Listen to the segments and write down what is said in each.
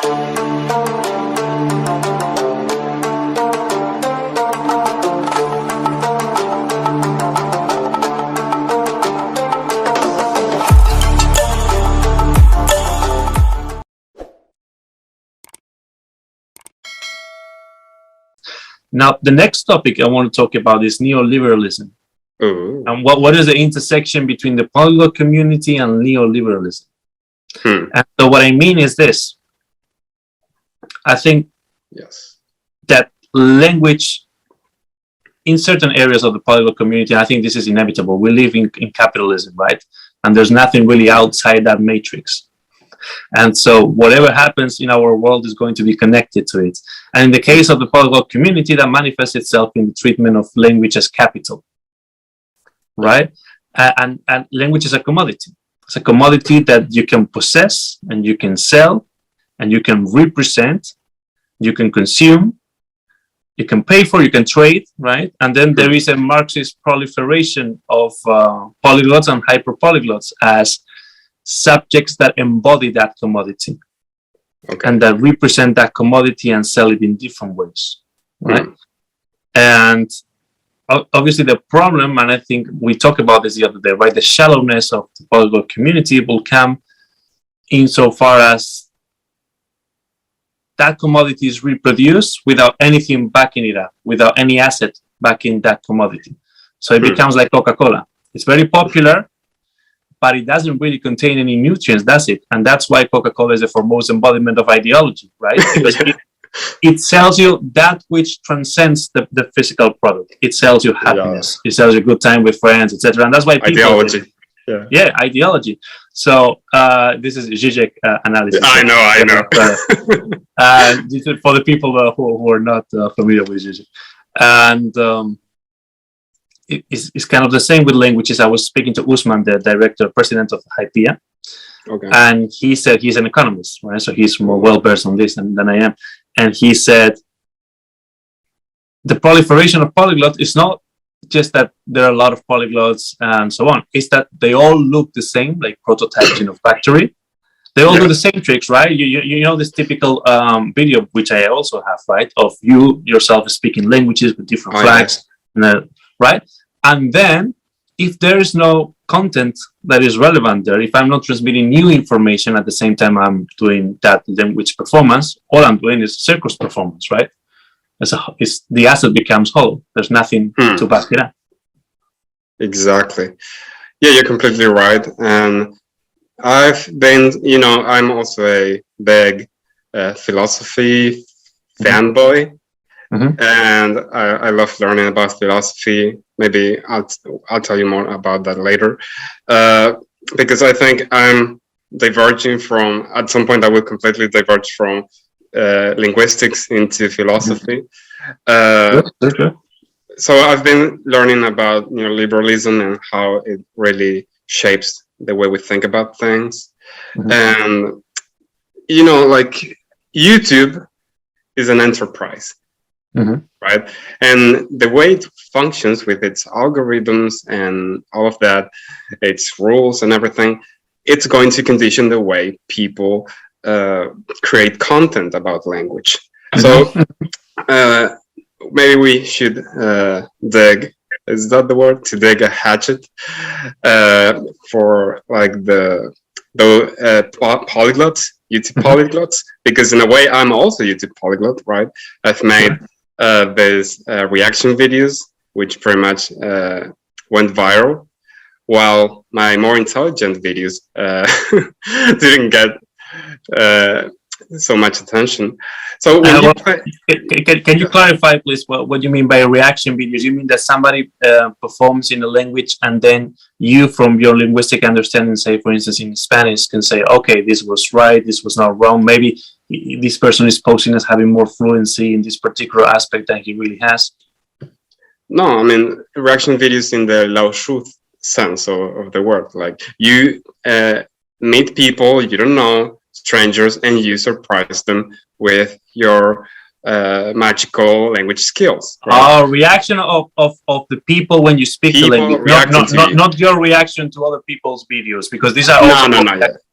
Now, the next topic I want to talk about is neoliberalism. Ooh. And what is the intersection between the polyglot community and neoliberalism? And so what I mean is this. I think that language in certain areas of the polyglot community, I think this is inevitable. We live in capitalism, right? And there's nothing really outside that matrix. And so whatever happens in our world is going to be connected to it. And in the case of the polyglot community, that manifests itself in the treatment of language as capital, right? And language is a commodity. It's a commodity that you can possess and you can sell and you can represent, you can consume, you can pay for, you can trade, right? And then there is a Marxist proliferation of polyglots and hyperpolyglots as subjects that embody that commodity and that represent that commodity and sell it in different ways, right? And obviously the problem, and I think we talked about this the other day, right? The shallowness of the polyglot community will come insofar as that commodity is reproduced without anything backing it up, without any asset backing that commodity. So it becomes like Coca-Cola. It's very popular, but it doesn't really contain any nutrients, does it? And that's why Coca-Cola is the foremost embodiment of ideology, right? Because it sells you that which transcends the physical product. It sells you happiness. It sells you good time with friends, etc. And that's why people... Ideology. Yeah, ideology. So this is Zizek analysis. I know. This is for the people who are not familiar with Zizek. And it's kind of the same with languages. I was speaking to Usman, the director, president of Hypea. And he said he's an economist, right? So he's more well-versed on this than I am. And he said the proliferation of polyglots is not just that there are a lot of polyglots and so on. It's that they all look the same, like prototypes in a factory. They all do the same tricks, right? You know this typical video, which I also have, right? Of you yourself speaking languages with different flags, right? And then if there is no content that is relevant there, if I'm not transmitting new information at the same time I'm doing that language performance, all I'm doing is circus performance, right? The asset becomes hollow. There's nothing to back it up. Exactly. Yeah, you're completely right. And I've been, I'm also a big philosophy fanboy. And I love learning about philosophy. Maybe I'll tell you more about that later. Because I think I'm diverging from, at some point I will completely diverge from linguistics into philosophy. So I've been learning about neoliberalism and how it really shapes the way we think about things. And, like YouTube is an enterprise. Right? And the way it functions with its algorithms and all of that, its rules and everything, it's going to condition the way people create content about language. So maybe we should dig, is that the word? To dig a hatchet for like the polyglots, YouTube polyglots, because in a way I'm also YouTube polyglot, right? I've made these reaction videos, which pretty much went viral, while my more intelligent videos didn't get so much attention. So when can you clarify, please, what you mean by reaction videos? You mean that somebody performs in a language and then you, from your linguistic understanding, say, for instance, in Spanish, can say, okay, this was right, this was not wrong. Maybe this person is posing as having more fluency in this particular aspect than he really has. No, I mean, reaction videos in the Laoshi sense of the word. Like you meet people you don't know, strangers, and you surprise them with your magical language skills. Right? Reaction of the people when you speak the language, not your reaction to other people's videos, because these are also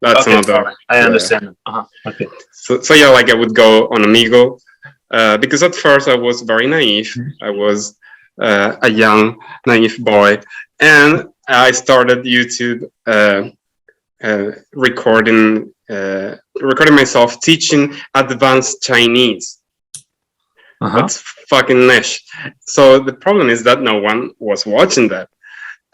That's another. I understand. Okay. So yeah, like I would go on Omegle, because at first I was very naive. I was a young, naive boy, and I started YouTube recording myself teaching advanced Chinese. That's fucking niche. So the problem is that no one was watching that,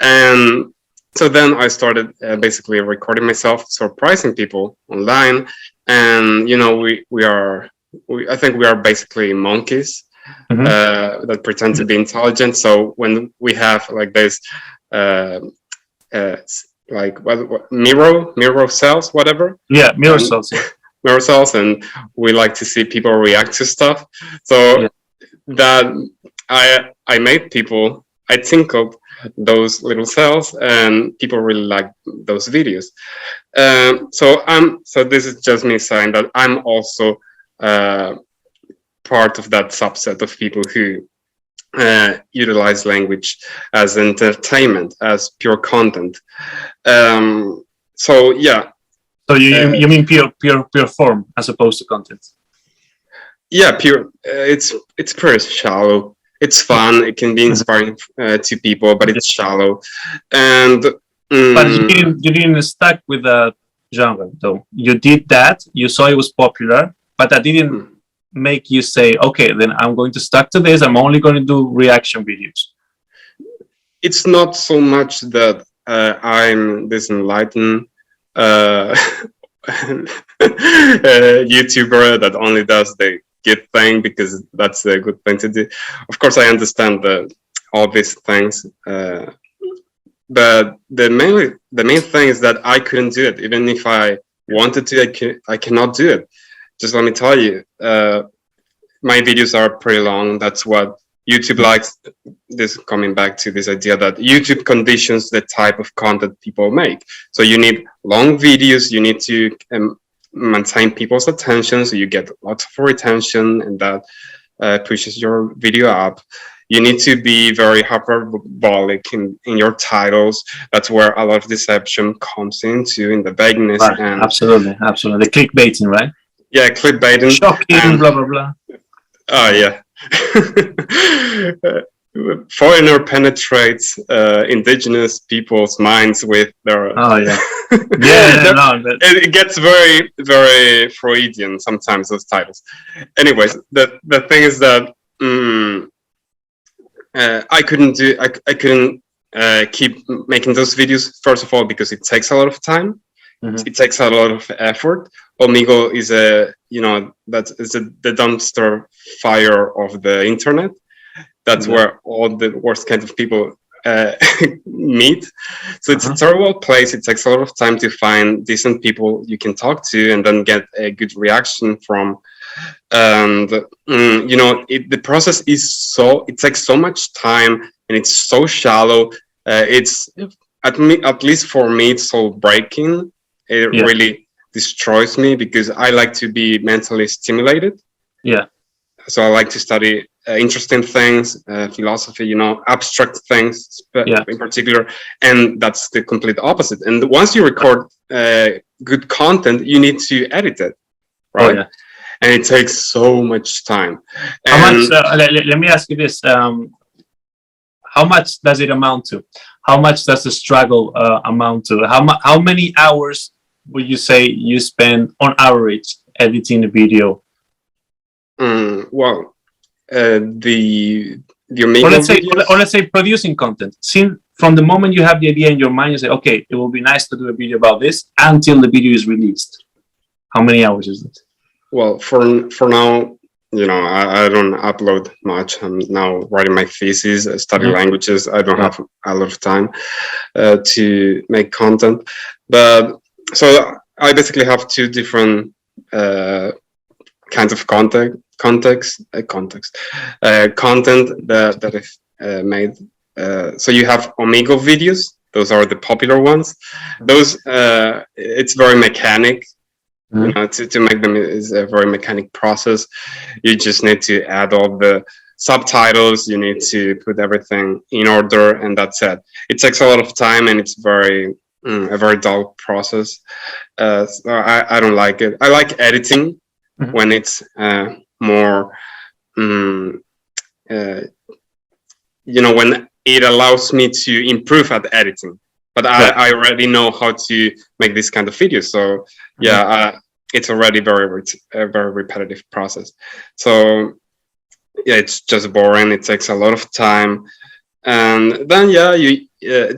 and so then I started basically recording myself, surprising people online, and I think we are basically monkeys that pretend to be intelligent. So when we have like this, like what mirror cells, whatever. Yeah, mirror cells. Yeah. Mirror cells, and we like to see people react to stuff. So that I made people. I tinkled those little cells, and people really like those videos. So this is just me saying that I'm also part of that subset of people who utilize language as entertainment, as pure content. So yeah. So you mean pure form as opposed to content? Yeah, pure. It's pretty shallow. It's fun. It can be inspiring to people, but it's shallow. And but you didn't stuck with the genre, though. You did that. You saw it was popular, but that didn't make you say, "Okay, then I'm going to stuck to this. I'm only going to do reaction videos." It's not so much that I'm this enlightened YouTuber that only does the good thing because that's a good thing to do. Of course, I understand all these things, but the main thing is that I couldn't do it. Even if I wanted to, I cannot do it. Just let me tell you, my videos are pretty long. That's what YouTube likes. This coming back to this idea that YouTube conditions the type of content people make. So you need long videos. You need to maintain people's attention, so you get lots of retention, and that pushes your video up. You need to be very hyperbolic in your titles. That's where a lot of deception comes into, in the vagueness. Right. And absolutely the clickbaiting, right? Yeah, clickbaiting. Shocking, blah blah blah. Oh yeah. Foreigner penetrates indigenous people's minds with their. Oh yeah. It gets very, very Freudian sometimes, those titles. Anyways, the thing is that I couldn't keep making those videos. First of all, because it takes a lot of time. It takes a lot of effort. Omegle is the dumpster fire of the internet. That's where all the worst kind of people meet. So it's a terrible place. It takes a lot of time to find decent people you can talk to and then get a good reaction from. And the process is it takes so much time, and it's so shallow. It's at least for me, it's so breaking. It really destroys me because I like to be mentally stimulated. Yeah. So I like to study interesting things, philosophy, abstract things in particular. And that's the complete opposite. And once you record good content, you need to edit it, right? Oh, yeah. And it takes so much time. How much? Let me ask you this: how much does it amount to? How much does the struggle amount to? How many hours would you say you spend on average editing a video? Well, the let's say producing content. From the moment you have the idea in your mind, you say, okay, it will be nice to do a video about this until the video is released. How many hours is it? Well, for now, I don't upload much. I'm now writing my thesis, study languages. I don't have a lot of time to make content. But so I basically have two different kinds of content that I've made. So you have Omegle videos. Those are the popular ones. Those it's very mechanic. To make them is a very mechanic process. You just need to add all the subtitles. You need to put everything in order, and that's it. It takes a lot of time, and it's very a very dull process. So I don't like it. I like editing when it's more, when it allows me to improve at editing. But I already know how to make this kind of videos. So yeah, it's already a very repetitive process. So yeah, it's just boring. It takes a lot of time. And then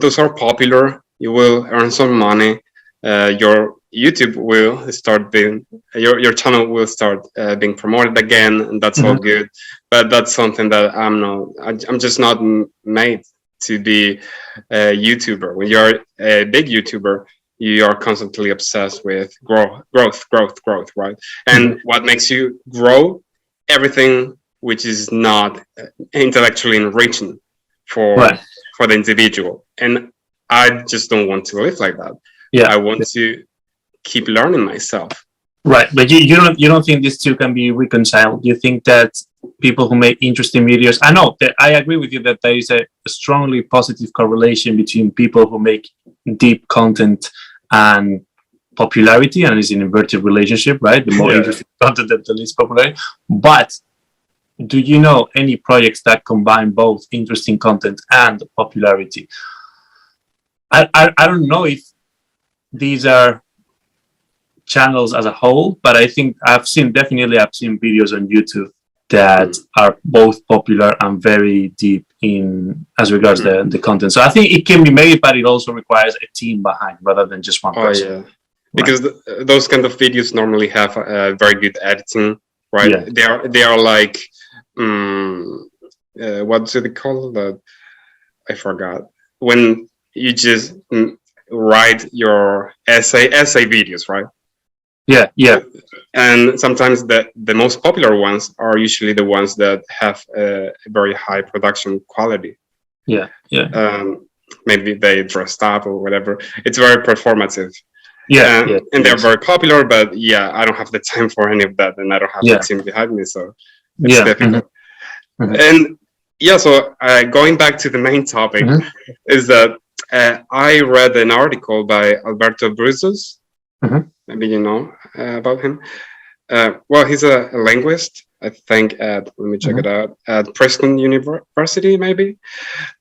those are popular. You will earn some money. Your YouTube will start being, your channel will start being promoted again, and that's all good. But that's something that I'm just not made to be a YouTuber. When you're a big YouTuber, you are constantly obsessed with growth, right? And what makes you grow? Everything which is not intellectually enriching for the individual. And I just don't want to live like that. Yeah, I want to keep learning myself. Right, but you don't think these two can be reconciled? You think that people who make interesting videos, I know that I agree with you that there is a strongly positive correlation between people who make deep content and popularity, and it's an inverted relationship, right? The more interesting content, the least popular. But do you know any projects that combine both interesting content and popularity? I don't know if these are channels as a whole, but I think I've seen videos on YouTube that are both popular and very deep in as regards the content. So I think it can be made, but it also requires a team behind rather than just one person. Yeah, because those kind of videos normally have very good editing, right? Yeah. They are like what do they call that? I forgot. When you just write your essay videos, right? Yeah. And sometimes the most popular ones are usually the ones that have a very high production quality. Yeah. Maybe they dressed up or whatever. It's very performative. And they're very popular, but I don't have the time for any of that, and I don't have the team behind me, so it's difficult. And so going back to the main topic is that I read an article by Alberto Bruzos. Maybe you know about him. Well, he's a linguist, I think, let me check it out, at Princeton University, maybe.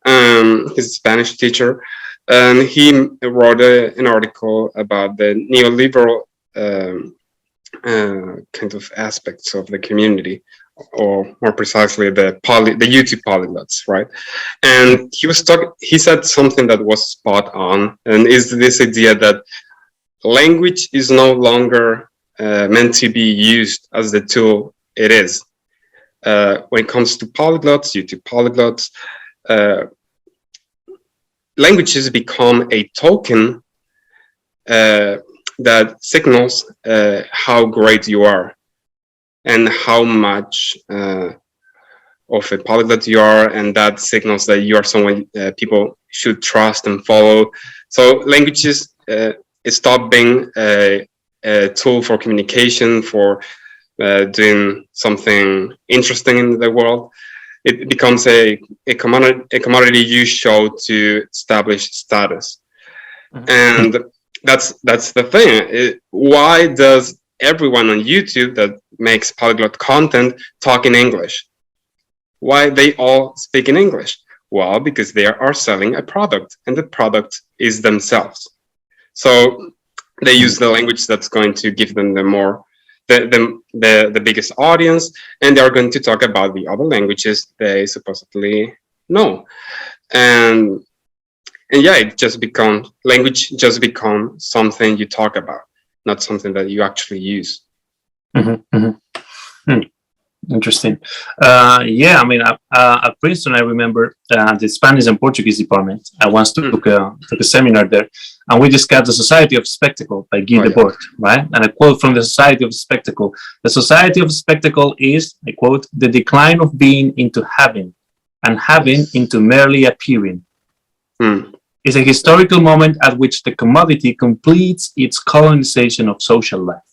He's a Spanish teacher. And he wrote an article about the neoliberal kind of aspects of the community, or more precisely the YouTube polyglots, right? And he said something that was spot on, and is this idea that language is no longer meant to be used as the tool it is. When it comes to polyglots, YouTube polyglots, languages become a token that signals how great you are and how much of a polyglot you are, and that signals that you are someone people should trust and follow. So languages stop being a tool for communication, for doing something interesting in the world. It becomes a commodity you show to establish status. And that's the thing. Why does everyone on YouTube that makes polyglot content talk in English? Why they all speak in English? Well, because they are selling a product, and the product is themselves. So they use the language that's going to give them the biggest audience, and they're going to talk about the other languages they supposedly know. And language just becomes something you talk about, not something that you actually use. Interesting. I mean, at Princeton, I remember the Spanish and Portuguese department. I once took a seminar there, and we discussed the Society of Spectacle by Debord, right? And a quote from the Society of Spectacle: "The Society of Spectacle is, I quote, the decline of being into having, and having into merely appearing. It's a historical moment at which the commodity completes its colonization of social life.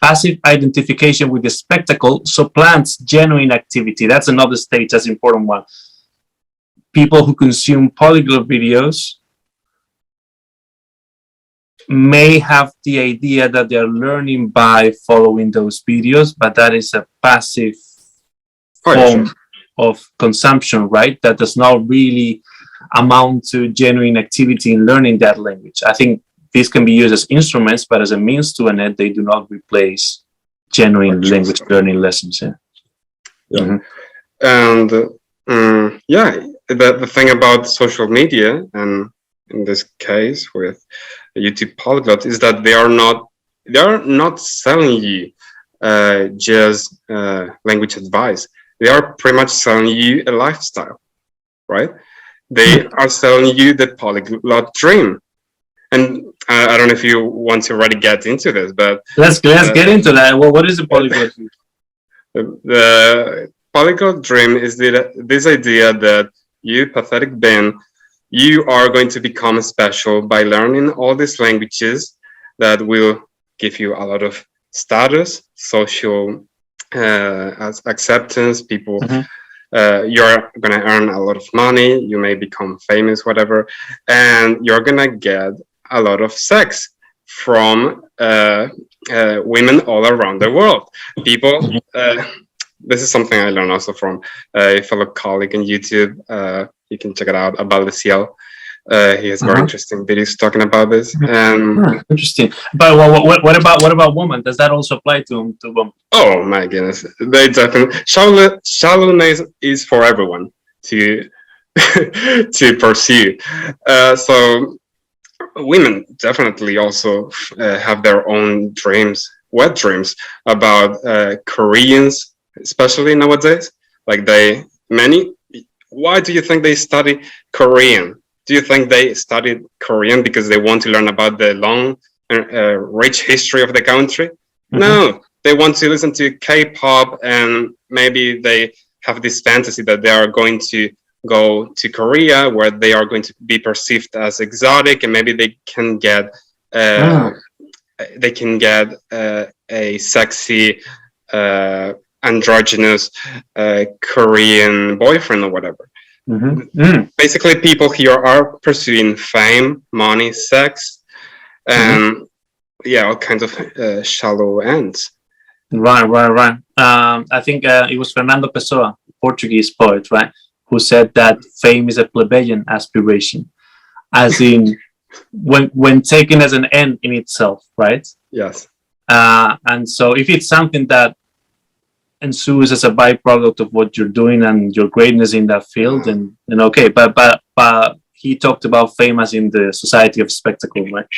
Passive identification with the spectacle supplants genuine activity." That's another stage, that's an important one. People who consume polyglot videos may have the idea that they're learning by following those videos, but that is a passive form of consumption, right? That does not really amount to genuine activity in learning that language. I think these can be used as instruments, but as a means to an end, they do not replace genuine language learning lessons. And the thing about social media, and in this case with YouTube Polyglot, is that they are not selling you just language advice. They are pretty much selling you a lifestyle, right? They are selling you the polyglot dream. And I don't know if you want to already get into this, but let's get into that. Well, what is the polyglot dream? The polyglot dream is this idea that you, pathetic Ben, you are going to become special by learning all these languages that will give you a lot of status, social acceptance. People, you're going to earn a lot of money. You may become famous, whatever, and you're going to get a lot of sex from women all around the world. People, this is something I learned also from a fellow colleague on YouTube. You can check it out, about the Ciel. He has very interesting videos talking about this. Interesting. But what about women? Does that also apply to women? Oh my goodness, they definitely shallowness is for everyone to to pursue. So women definitely also have their own dreams, wet dreams about Koreans, especially nowadays. Like why do you think they study Korean? Do you think they studied Korean because they want to learn about the long, rich history of the country? No, they want to listen to K-pop, and maybe they have this fantasy that they are going to go to Korea, where they are going to be perceived as exotic, and maybe they can get a sexy androgynous Korean boyfriend or whatever. Basically, people here are pursuing fame, money, sex, and all kinds of shallow ends. Right. I think it was Fernando Pessoa, Portuguese poet, right, who said that fame is a plebeian aspiration, as in when taken as an end in itself, right? Yes. And so if it's something that ensues as a byproduct of what you're doing and your greatness in that field, then okay. But he talked about fame as in the society of spectacle, right?